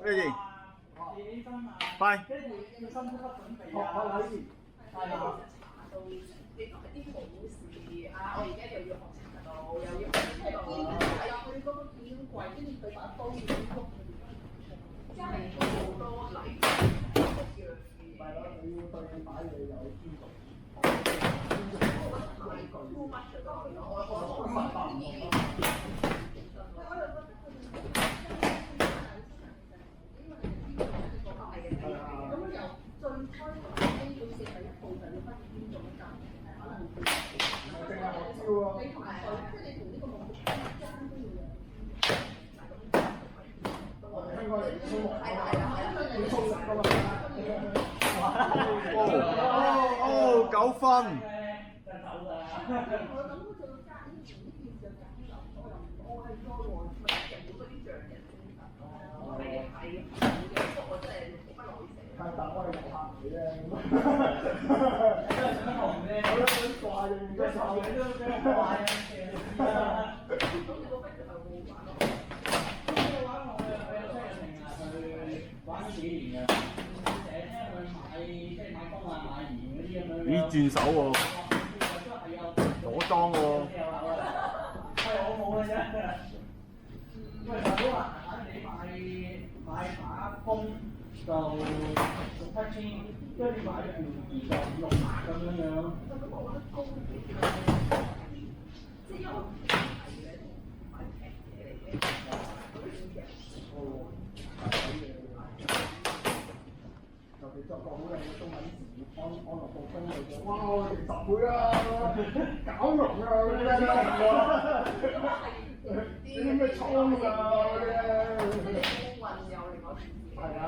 Ready？快！跟住要深呼吸準備啊！係啦。你都係啲冇事啊！我而家又要學茶道，又要係啊！佢嗰個見櫃，跟住佢把刀要喐，真係好多禮嘅。係咯，你要對擺嘢有尊重。too much 咗，我明白唔同咯。咁由最初基本設計一步就要分邊種㗎？可能淨係學招咯。你同佢，即係你同呢個目標爭都要有。香港人粗係要粗實㗎嘛。哦，9分。就走㗎。我諗嗰個爭呢件就爭流，我係多喎，咪人好多啲匠人先得。係我真係冇乜耐性。係，但我係遊客嚟啫。都係想學啫。我都想掛嘅，即係掛嘅都俾我掛嘅。咁你個 budget 係冇玩咯？呢個玩我有出人情啊，佢玩咗幾年㗎。成日聽佢買，即係買工啊、買鹽嗰啲咁樣。咦，轉手喎！左裝喎！係我冇嘅啫。喂，大佬啊，反正你買把工就6、7千，跟住買條魚就5、6萬咁樣樣。咁我覺得高啲，即係因為我唔係嘅，買平嘢嚟嘅，嗰啲嘢。哦，尤其作個好靚嘅中文字，安樂報工嚟嘅，哇！我哋10倍啊，搞龍啊嗰啲啲咩倉啊嗰啲。即係空運又另外一件事。係啊。